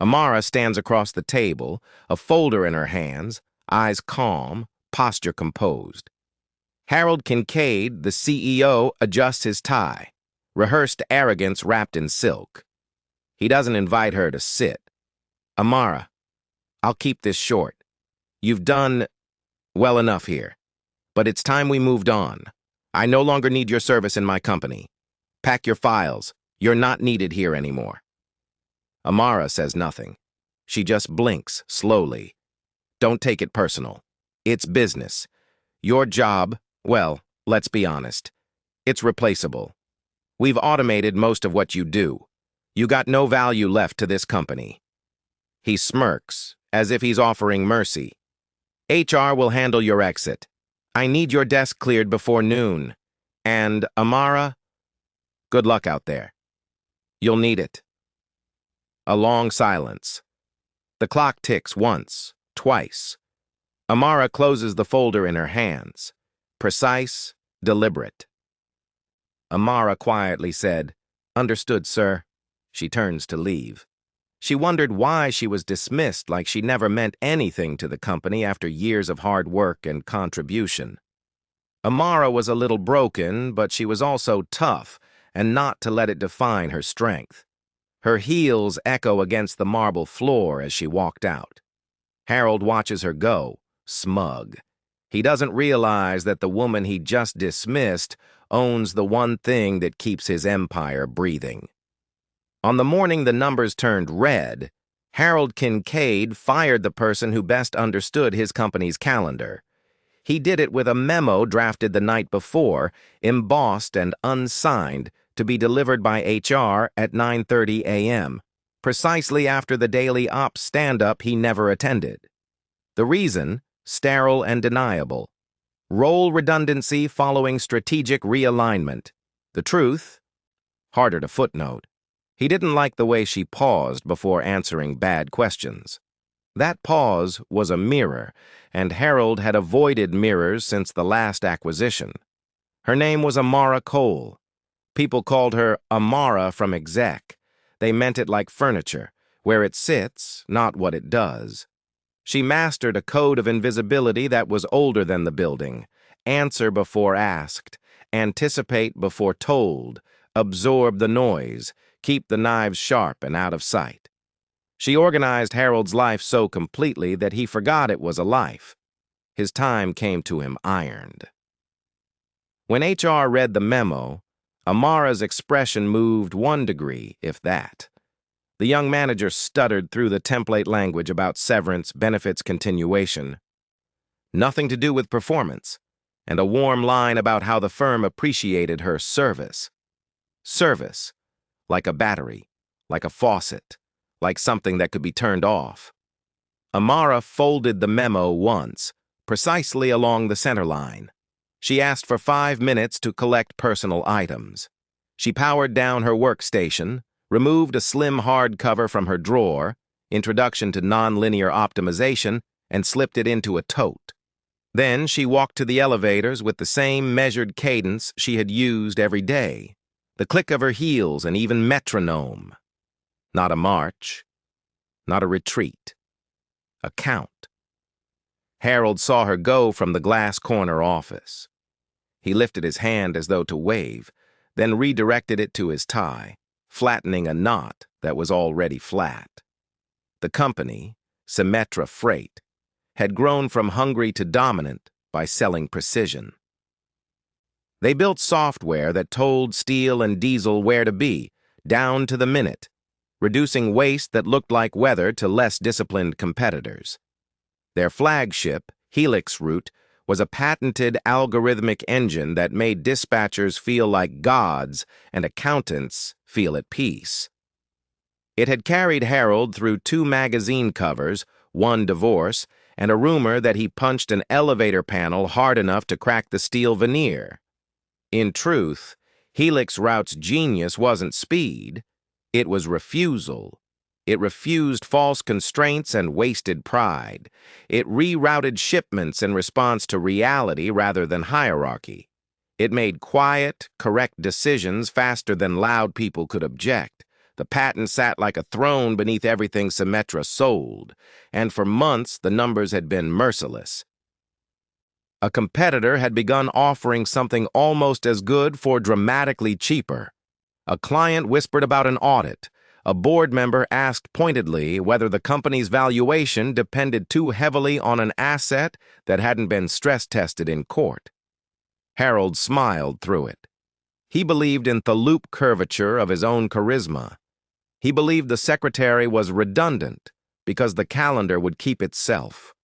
Amara stands across the table, a folder in her hands, eyes calm, posture composed. Harold Kincaid, the CEO, adjusts his tie, rehearsed arrogance wrapped in silk. He doesn't invite her to sit. Amara, I'll keep this short. You've done well enough here, but it's time we moved on. I no longer need your service in my company. Pack your files. You're not needed here anymore. Amara says nothing. She just blinks slowly. Don't take it personal. It's business. Your job, well, let's be honest. It's replaceable. We've automated most of what you do. You got no value left to this company. He smirks, as if he's offering mercy. HR will handle your exit. I need your desk cleared before noon. And, Amara, good luck out there. You'll need it. A long silence. The clock ticks once, twice. Amara closes the folder in her hands. Precise, deliberate. Amara quietly said, "Understood, sir." She turns to leave. She wondered why she was dismissed like she never meant anything to the company after years of hard work and contribution. Amara was a little broken, but she was also tough, and not to let it define her strength. Her heels echo against the marble floor as she walked out. Harold watches her go, smug. He doesn't realize that the woman he just dismissed owns the one thing that keeps his empire breathing. On the morning the numbers turned red, Harold Kincaid fired the person who best understood his company's calendar. He did it with a memo drafted the night before, embossed and unsigned, to be delivered by HR at 9:30 a.m., precisely after the daily ops stand-up he never attended. The reason, sterile and deniable. Role redundancy following strategic realignment. The truth, harder to footnote. He didn't like the way she paused before answering bad questions. That pause was a mirror, and Harold had avoided mirrors since the last acquisition. Her name was Amara Cole. People called her Amara from exec. They meant it like furniture, where it sits, not what it does. She mastered a code of invisibility that was older than the building. Answer before asked, anticipate before told, absorb the noise, keep the knives sharp and out of sight. She organized Harold's life so completely that he forgot it was a life. His time came to him ironed. When HR read the memo, Amara's expression moved 1 degree, if that. The young manager stuttered through the template language about severance, benefits continuation. Nothing to do with performance, and a warm line about how the firm appreciated her service. Service, like a battery, like a faucet, like something that could be turned off. Amara folded the memo once, precisely along the center line. She asked for 5 minutes to collect personal items. She powered down her workstation, removed a slim hardcover from her drawer, Introduction to Nonlinear Optimization, and slipped it into a tote. Then she walked to the elevators with the same measured cadence she had used every day, the click of her heels and even metronome. Not a march, not a retreat, a count. Harold saw her go from the glass corner office. He lifted his hand as though to wave, then redirected it to his tie, flattening a knot that was already flat. The company, Symetra Freight, had grown from hungry to dominant by selling precision. They built software that told steel and diesel where to be, down to the minute, reducing waste that looked like weather to less disciplined competitors. Their flagship, Helix Route, was a patented algorithmic engine that made dispatchers feel like gods and accountants feel at peace. It had carried Harold through 2 magazine covers, 1 divorce, and a rumor that he punched an elevator panel hard enough to crack the steel veneer. In truth, Helix Route's genius wasn't speed, it was refusal. It refused false constraints and wasted pride. It rerouted shipments in response to reality rather than hierarchy. It made quiet, correct decisions faster than loud people could object. The patent sat like a throne beneath everything Symetra sold, and for months the numbers had been merciless. A competitor had begun offering something almost as good for dramatically cheaper. A client whispered about an audit. A board member asked pointedly whether the company's valuation depended too heavily on an asset that hadn't been stress-tested in court. Harold smiled through it. He believed in the loop curvature of his own charisma. He believed the secretary was redundant because the calendar would keep itself.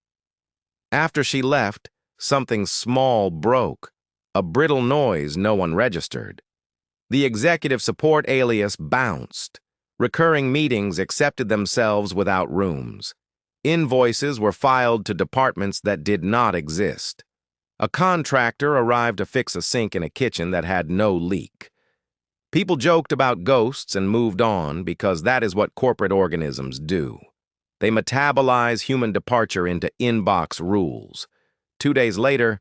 After she left, something small broke, a brittle noise no one registered. The executive support alias bounced. Recurring meetings accepted themselves without rooms. Invoices were filed to departments that did not exist. A contractor arrived to fix a sink in a kitchen that had no leak. People joked about ghosts and moved on because that is what corporate organisms do. They metabolize human departure into inbox rules. 2 days later,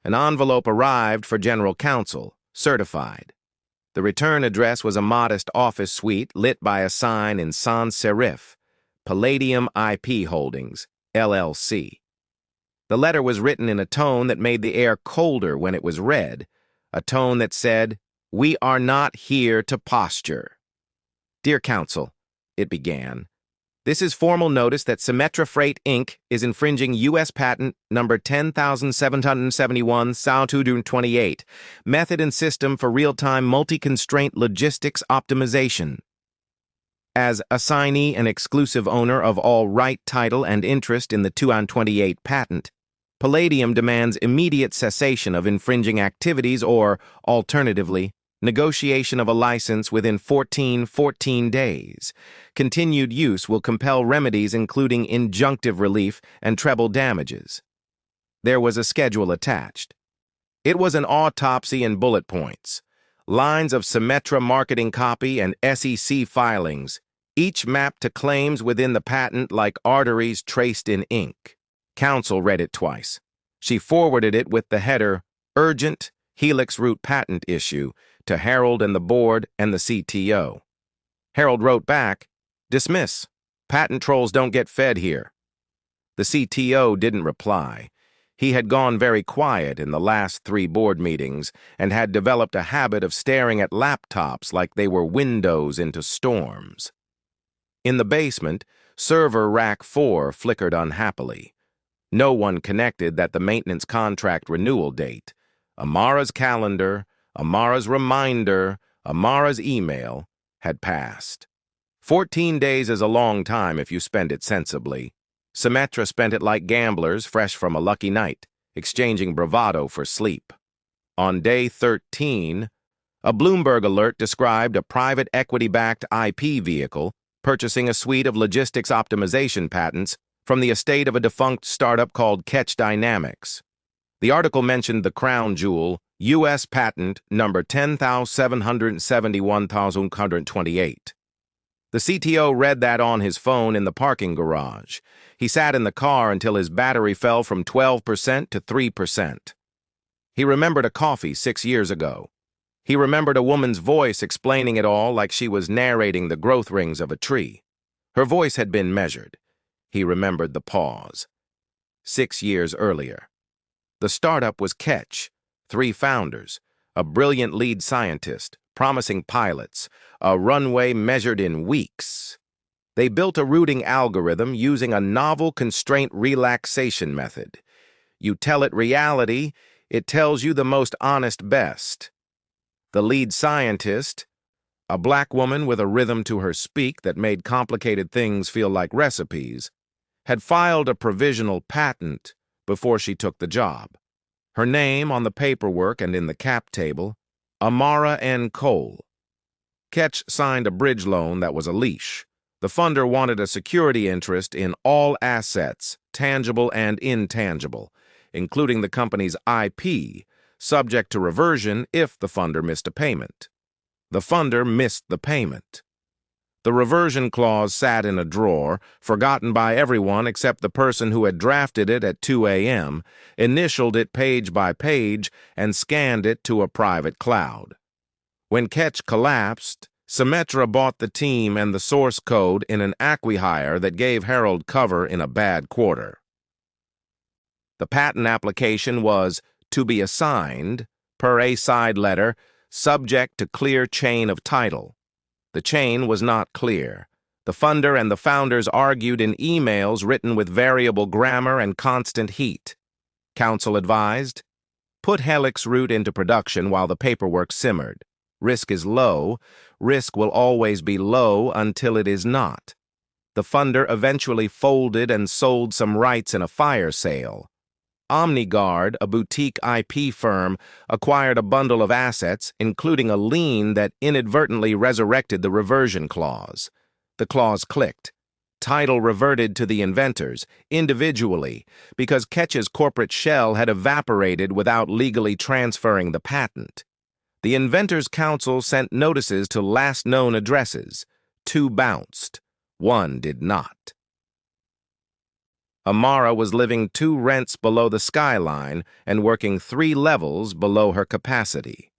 an envelope arrived for general counsel, certified. The return address was a modest office suite lit by a sign in sans serif, Palladium IP Holdings, LLC. The letter was written in a tone that made the air colder when it was read, a tone that said, "We are not here to posture." "Dear Counsel," it began, "this is formal notice that Symetra Freight, Inc. is infringing U.S. Patent number 10,771, SAO 228, Method and System for Real-Time Multi-Constraint Logistics Optimization. As assignee and exclusive owner of all right, title, and interest in the 228 patent, Palladium demands immediate cessation of infringing activities or, alternatively, negotiation of a license within 14 days. Continued use will compel remedies including injunctive relief and treble damages." There was a schedule attached. It was an autopsy in bullet points, lines of Symetra marketing copy and SEC filings, each mapped to claims within the patent like arteries traced in ink. Counsel read it twice. She forwarded it with the header, "Urgent Helix Root Patent Issue," to Harold and the board and the CTO. Harold wrote back, "Dismiss. Patent trolls don't get fed here." The CTO didn't reply. He had gone very quiet in the last 3 board meetings and had developed a habit of staring at laptops like they were windows into storms. In the basement, server rack 4 flickered unhappily. No one connected that the maintenance contract renewal date, Amara's calendar, Amara's reminder, Amara's email, had passed. 14 days is a long time if you spend it sensibly. Symetra spent it like gamblers fresh from a lucky night, exchanging bravado for sleep. On day 13, a Bloomberg alert described a private equity-backed IP vehicle purchasing a suite of logistics optimization patents from the estate of a defunct startup called Catch Dynamics. The article mentioned the crown jewel, U.S. Patent number 10,771,128. The CTO read that on his phone in the parking garage. He sat in the car until his battery fell from 12% to 3%. He remembered a coffee 6 years ago. He remembered a woman's voice explaining it all like she was narrating the growth rings of a tree. Her voice had been measured. He remembered the pause. 6 years earlier. The startup was Catch, 3 founders, a brilliant lead scientist, promising pilots, a runway measured in weeks. They built a routing algorithm using a novel constraint relaxation method. You tell it reality, it tells you the most honest best. The lead scientist, a black woman with a rhythm to her speak that made complicated things feel like recipes, had filed a provisional patent before she took the job. Her name on the paperwork and in the cap table, Amara N. Cole. Catch signed a bridge loan that was a leash. The funder wanted a security interest in all assets, tangible and intangible, including the company's IP, subject to reversion if the funder missed a payment. The funder missed the payment. The reversion clause sat in a drawer, forgotten by everyone except the person who had drafted it at 2 a.m., initialed it page by page, and scanned it to a private cloud. When Catch collapsed, Symetra bought the team and the source code in an acqui-hire that gave Harold cover in a bad quarter. The patent application was to be assigned, per a side letter, subject to clear chain of title. The chain was not clear. The funder and the founders argued in emails written with variable grammar and constant heat. Counsel advised, put Helix root into production while the paperwork simmered. Risk is low. Risk will always be low until it is not. The funder eventually folded and sold some rights in a fire sale. OmniGuard, a boutique IP firm, acquired a bundle of assets, including a lien that inadvertently resurrected the reversion clause. The clause clicked. Title reverted to the inventors, individually, because Ketch's corporate shell had evaporated without legally transferring the patent. The inventors' counsel sent notices to last known addresses. 2 bounced. 1 did not. Amara was living 2 rents below the skyline and working 3 levels below her capacity.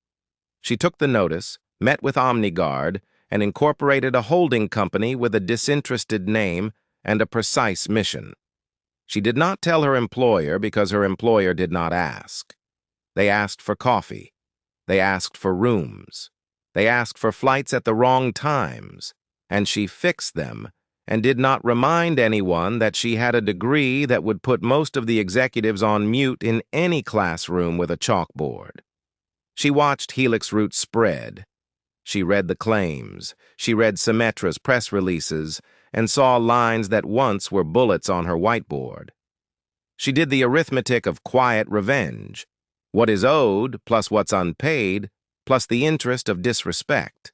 She took the notice, met with OmniGuard, and incorporated a holding company with a disinterested name and a precise mission. She did not tell her employer because her employer did not ask. They asked for coffee. They asked for rooms. They asked for flights at the wrong times, and she fixed them and did not remind anyone that she had a degree that would put most of the executives on mute in any classroom with a chalkboard. She watched Helix root spread. She read the claims. She read Symetra's press releases and saw lines that once were bullets on her whiteboard. She did the arithmetic of quiet revenge. What is owed plus what's unpaid plus the interest of disrespect.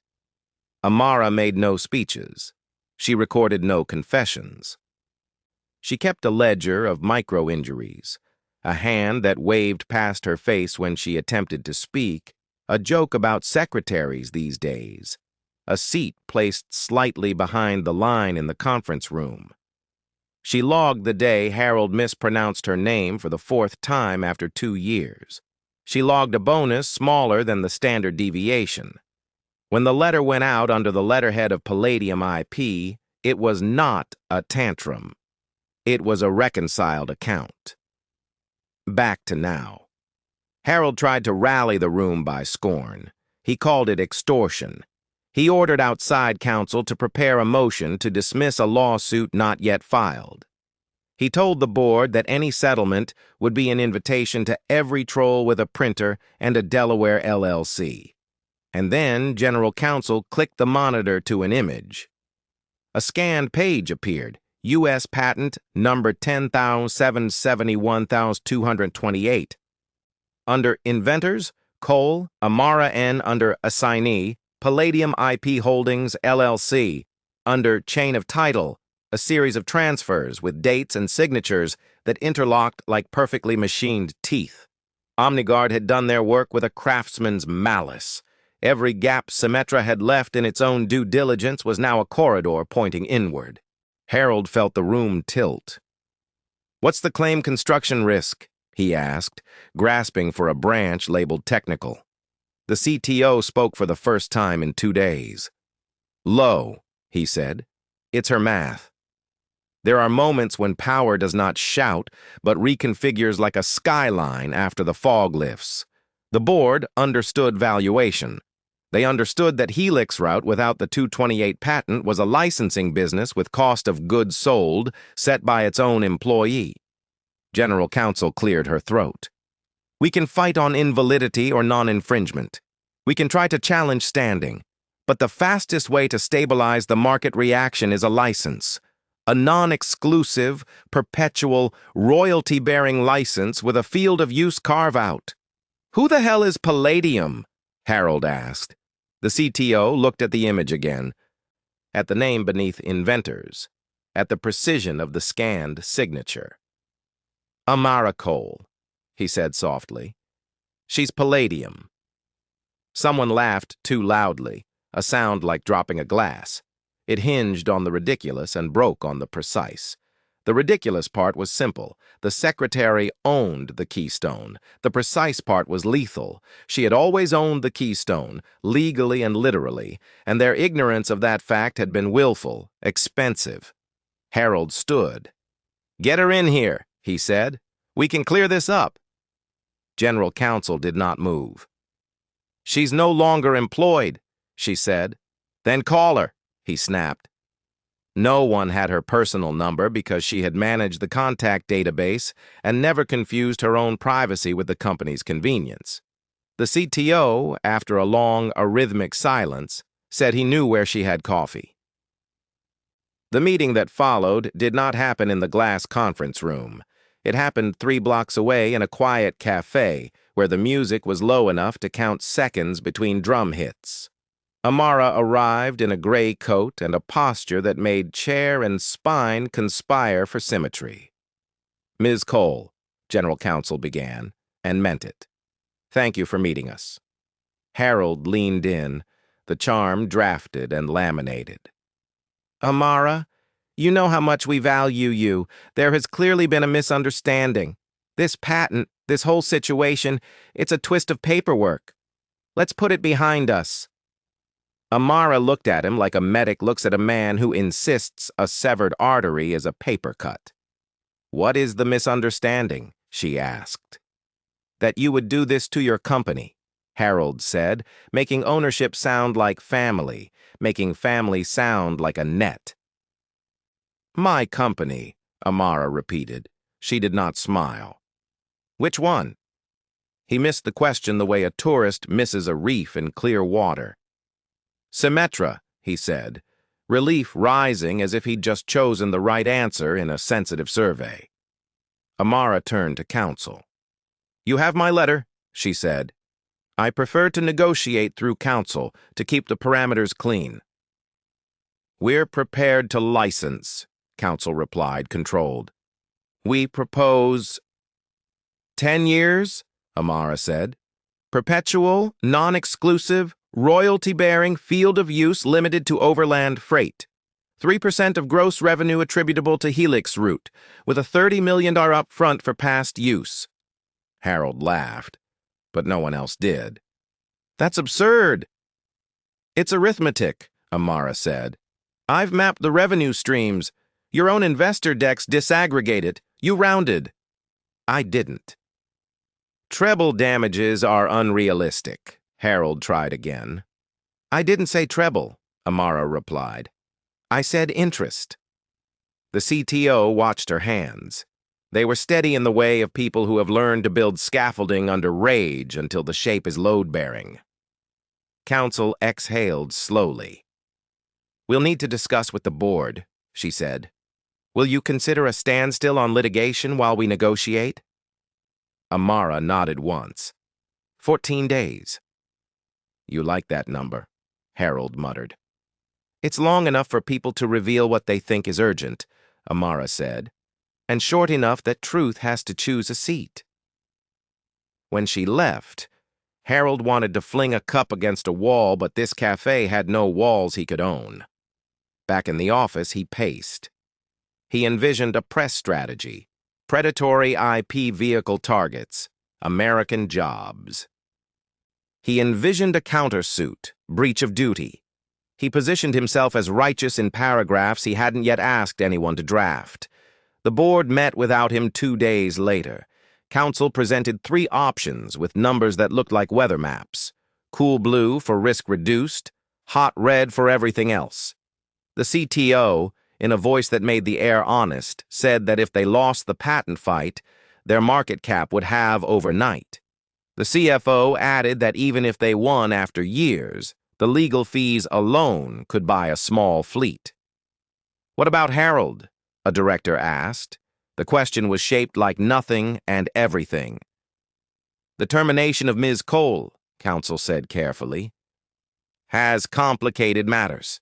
Amara made no speeches. She recorded no confessions. She kept a ledger of micro-injuries, a hand that waved past her face when she attempted to speak, a joke about secretaries these days, a seat placed slightly behind the line in the conference room. She logged the day Harold mispronounced her name for the 4th time after 2 years. She logged a bonus smaller than the standard deviation. When the letter went out under the letterhead of Palladium IP, it was not a tantrum. It was a reconciled account. Back to now. Harold tried to rally the room by scorn. He called it extortion. He ordered outside counsel to prepare a motion to dismiss a lawsuit not yet filed. He told the board that any settlement would be an invitation to every troll with a printer and a Delaware LLC. And then General Counsel clicked the monitor to an image. A scanned page appeared, U.S. Patent number 10,771,228. Under Inventors, Cole, Amara N. Under Assignee, Palladium IP Holdings, LLC. Under Chain of Title, a series of transfers with dates and signatures that interlocked like perfectly machined teeth. OmniGuard had done their work with a craftsman's malice. Every gap Symetra had left in its own due diligence was now a corridor pointing inward. Harold felt the room tilt. "What's the claim construction risk?" he asked, grasping for a branch labeled technical. The CTO spoke for the first time in 2 days. "Low," he said. "It's her math. There are moments when power does not shout, but reconfigures like a skyline after the fog lifts." The board understood valuation. They understood that Helix route without the 228 patent was a licensing business with cost of goods sold set by its own employee. General Counsel cleared her throat. "We can fight on invalidity or non-infringement. We can try to challenge standing. But the fastest way to stabilize the market reaction is a license. A non-exclusive, perpetual, royalty-bearing license with a field of use carve-out." "Who the hell is Palladium?" Harold asked. The CTO looked at the image again, at the name beneath Inventors, at the precision of the scanned signature. "Amara Cole," he said softly. "She's Palladium." Someone laughed too loudly, a sound like dropping a glass. It hinged on the ridiculous and broke on the precise. The ridiculous part was simple. The secretary owned the keystone. The precise part was lethal. She had always owned the keystone, legally and literally, and their ignorance of that fact had been willful, expensive. Harold stood. "Get her in here," he said. "We can clear this up." General Counsel did not move. "She's no longer employed," she said. "Then call her," he snapped. No one had her personal number because she had managed the contact database and never confused her own privacy with the company's convenience. The CTO, after a long, arrhythmic silence, said he knew where she had coffee. The meeting that followed did not happen in the glass conference room. It happened 3 blocks away in a quiet cafe where the music was low enough to count seconds between drum hits. Amara arrived in a gray coat and a posture that made chair and spine conspire for symmetry. "Ms. Cole," General Counsel began, and meant it. "Thank you for meeting us." Harold leaned in, the charm drafted and laminated. "Amara, you know how much we value you. There has clearly been a misunderstanding. This patent, this whole situation, it's a twist of paperwork. Let's put it behind us." Amara looked at him like a medic looks at a man who insists a severed artery is a paper cut. "What is the misunderstanding?" she asked. "That you would do this to your company," Harold said, making ownership sound like family, making family sound like a net. "My company," Amara repeated. She did not smile. "Which one?" He missed the question the way a tourist misses a reef in clear water. "Symmetra," he said, relief rising as if he'd just chosen the right answer in a sensitive survey. Amara turned to counsel. "You have my letter," she said. "I prefer to negotiate through counsel to keep the parameters clean." "We're prepared to license," counsel replied, controlled. "We propose 10 years, Amara said. "Perpetual, non-exclusive, royalty-bearing field of use limited to overland freight. 3% of gross revenue attributable to Helix route, with a $30 million upfront for past use." Harold laughed, but no one else did. "That's absurd." "It's arithmetic," Amara said. "I've mapped the revenue streams. Your own investor decks disaggregate it. You rounded." "I didn't." "Treble damages are unrealistic," Harold tried again. "I didn't say treble," Amara replied. "I said interest." The CTO watched her hands. They were steady in the way of people who have learned to build scaffolding under rage until the shape is load-bearing. Counsel exhaled slowly. "We'll need to discuss with the board," she said. "Will you consider a standstill on litigation while we negotiate?" Amara nodded once. 14 days. "You like that number," Harold muttered. "It's long enough for people to reveal what they think is urgent," Amara said, "and short enough that truth has to choose a seat." When she left, Harold wanted to fling a cup against a wall, but this cafe had no walls he could own. Back in the office, he paced. He envisioned a press strategy, predatory IP vehicle targets, American jobs. He envisioned a countersuit, breach of duty. He positioned himself as righteous in paragraphs he hadn't yet asked anyone to draft. The board met without him 2 days later. Counsel presented 3 options with numbers that looked like weather maps. Cool blue for risk reduced, hot red for everything else. The CTO, in a voice that made the air honest, said that if they lost the patent fight, their market cap would halve overnight. The CFO added that even if they won after years, the legal fees alone could buy a small fleet. "What about Harold?" a director asked. The question was shaped like nothing and everything. "The termination of Ms. Cole," counsel said carefully, "has complicated matters."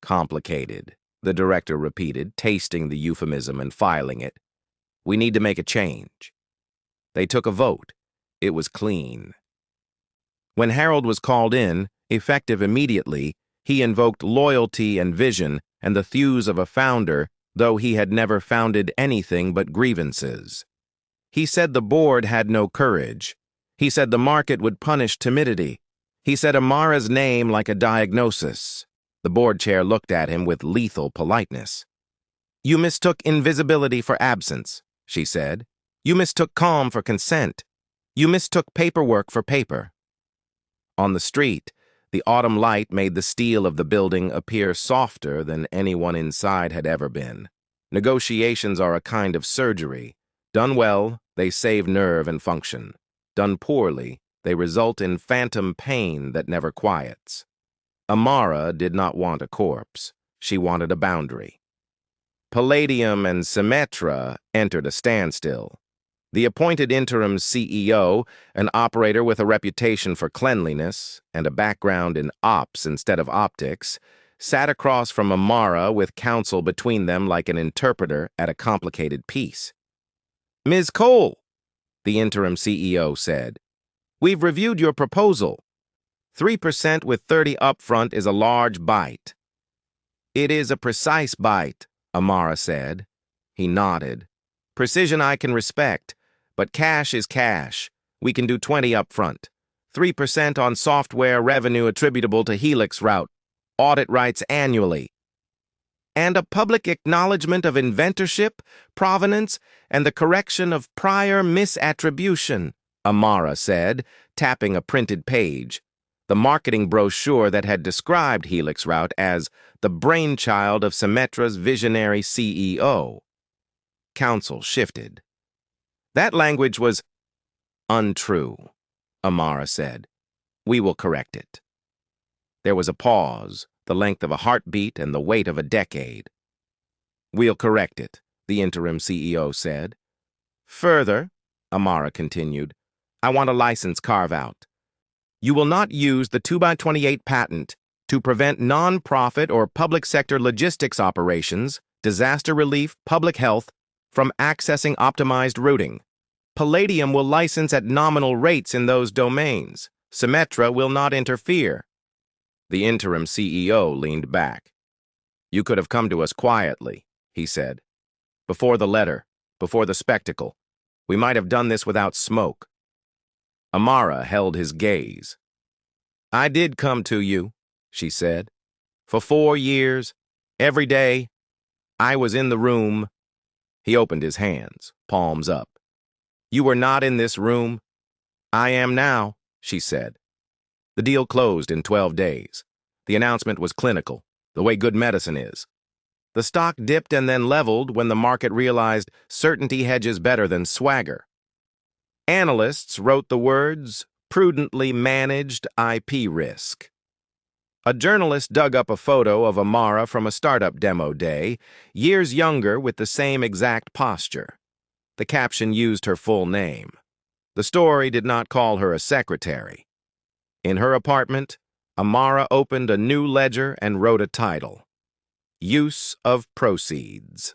"Complicated," the director repeated, tasting the euphemism and filing it. "We need to make a change." They took a vote. It was clean. When Harold was called in, effective immediately, he invoked loyalty and vision and the thews of a founder, though he had never founded anything but grievances. He said the board had no courage. He said the market would punish timidity. He said Amara's name like a diagnosis. The board chair looked at him with lethal politeness. "You mistook invisibility for absence," she said. "You mistook calm for consent. You mistook paperwork for paper." On the street, the autumn light made the steel of the building appear softer than anyone inside had ever been. Negotiations are a kind of surgery. Done well, they save nerve and function. Done poorly, they result in phantom pain that never quiets. Amara did not want a corpse. She wanted a boundary. Palladium and Symmetra entered a standstill. The appointed interim CEO, an operator with a reputation for cleanliness and a background in ops instead of optics, sat across from Amara with counsel between them like an interpreter at a complicated piece. "Ms. Cole," the interim CEO said, "we've reviewed your proposal. 3% with 30 upfront is a large bite." "It is a precise bite," Amara said. He nodded. "Precision I can respect, but cash is cash. We can do 20 upfront. 3% on software revenue attributable to Helix route. Audit rights annually. And a public acknowledgement of inventorship, provenance, and the correction of prior misattribution," Amara said, tapping a printed page. The marketing brochure that had described Helix route as the brainchild of Symmetra's visionary CEO. Counsel shifted. "That language was untrue," Amara said. "We will correct it." There was a pause, the length of a heartbeat and the weight of a decade. "We'll correct it," the interim CEO said. "Further," Amara continued, "I want a license carve-out. You will not use the 2x28 patent to prevent non-profit or public sector logistics operations, disaster relief, public health, from accessing optimized routing. Palladium will license at nominal rates in those domains. Symmetra will not interfere." The interim CEO leaned back. "You could have come to us quietly," he said. "Before the letter, before the spectacle. We might have done this without smoke." Amara held his gaze. "I did come to you," she said. "For 4 years, every day, I was in the room." He opened his hands, palms up. "You were not in this room." "I am now," she said. The deal closed in 12 days. The announcement was clinical, the way good medicine is. The stock dipped and then leveled when the market realized certainty hedges better than swagger. Analysts wrote the words, "prudently managed IP risk." A journalist dug up a photo of Amara from a startup demo day, years younger with the same exact posture. The caption used her full name. The story did not call her a secretary. In her apartment, Amara opened a new ledger and wrote a title, "Use of Proceeds."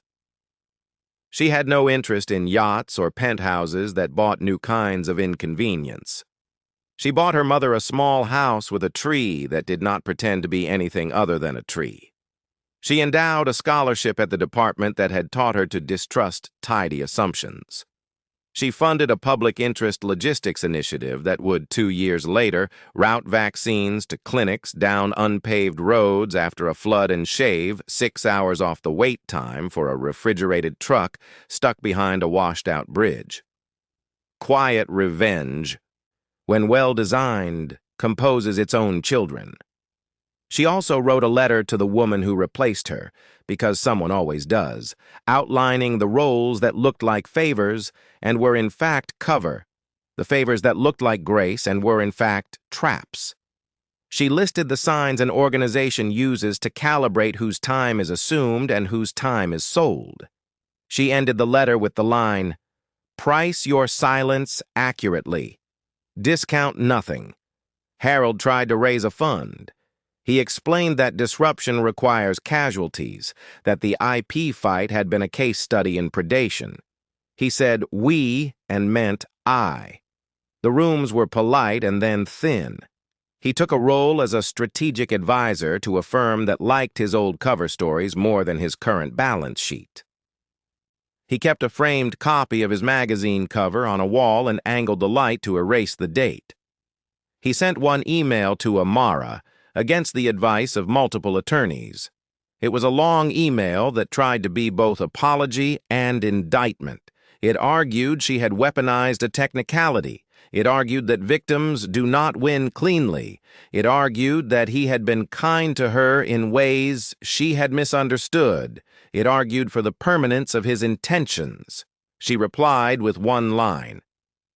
She had no interest in yachts or penthouses that bought new kinds of inconvenience. She bought her mother a small house with a tree that did not pretend to be anything other than a tree. She endowed a scholarship at the department that had taught her to distrust tidy assumptions. She funded a public interest logistics initiative that would, 2 years later, route vaccines to clinics down unpaved roads after a flood and shave 6 hours off the wait time for a refrigerated truck stuck behind a washed-out bridge. Quiet revenge, when well-designed, composes its own children. She also wrote a letter to the woman who replaced her, because someone always does, outlining the roles that looked like favors and were in fact cover, the favors that looked like grace and were in fact traps. She listed the signs an organization uses to calibrate whose time is assumed and whose time is sold. She ended the letter with the line, "Price your silence accurately. Discount nothing." Harold tried to raise a fund. He explained that disruption requires casualties, that the IP fight had been a case study in predation. He said "we" and meant "I." The rooms were polite and then thin. He took a role as a strategic advisor to a firm that liked his old cover stories more than his current balance sheet. He kept a framed copy of his magazine cover on a wall and angled the light to erase the date. He sent one email to Amara against the advice of multiple attorneys. It was a long email that tried to be both apology and indictment. It argued she had weaponized a technicality. It argued that victims do not win cleanly. It argued that he had been kind to her in ways she had misunderstood. It argued for the permanence of his intentions. She replied with one line: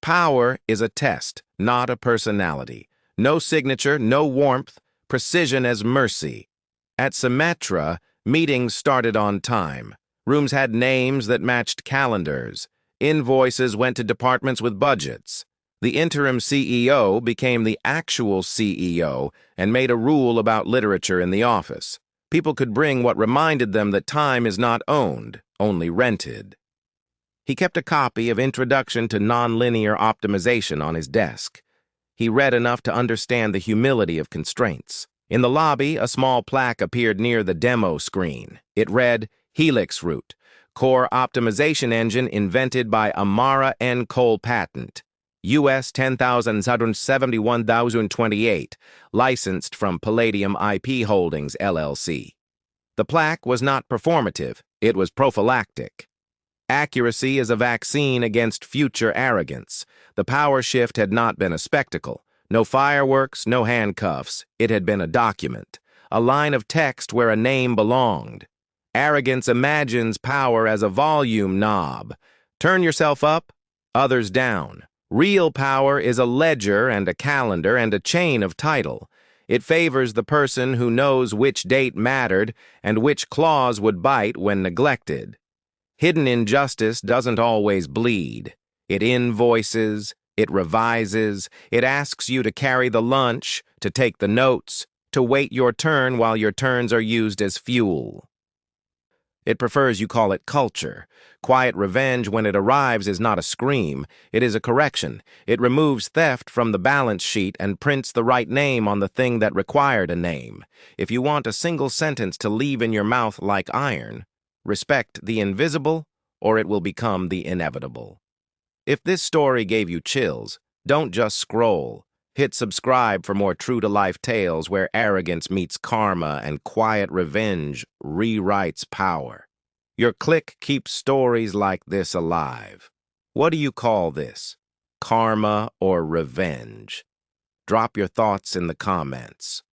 "Power is a test, not a personality. No signature, no warmth, precision as mercy." At Symetra, meetings started on time. Rooms had names that matched calendars. Invoices went to departments with budgets. The interim CEO became the actual CEO and made a rule about literature in the office. People could bring what reminded them that time is not owned, only rented. He kept a copy of Introduction to Nonlinear Optimization on his desk. He read enough to understand the humility of constraints. In the lobby, a small plaque appeared near the demo screen. It read, "Helix Root, Core Optimization Engine invented by Amara N. Cole Patent, US 10,71028, licensed from Palladium IP Holdings, LLC." The plaque was not performative, it was prophylactic. Accuracy is a vaccine against future arrogance. The power shift had not been a spectacle. No fireworks, no handcuffs. It had been a document, a line of text where a name belonged. Arrogance imagines power as a volume knob. Turn yourself up, others down. Real power is a ledger and a calendar and a chain of title. It favors the person who knows which date mattered and which clause would bite when neglected. Hidden injustice doesn't always bleed. It invoices, it revises, it asks you to carry the lunch, to take the notes, to wait your turn while your turns are used as fuel. It prefers you call it culture. Quiet revenge when it arrives is not a scream, it is a correction. It removes theft from the balance sheet and prints the right name on the thing that required a name. If you want a single sentence to leave in your mouth like iron, respect the invisible, or it will become the inevitable. If this story gave you chills, don't just scroll. Hit subscribe for more true-to-life tales where arrogance meets karma and quiet revenge rewrites power. Your click keeps stories like this alive. What do you call this? Karma or revenge? Drop your thoughts in the comments.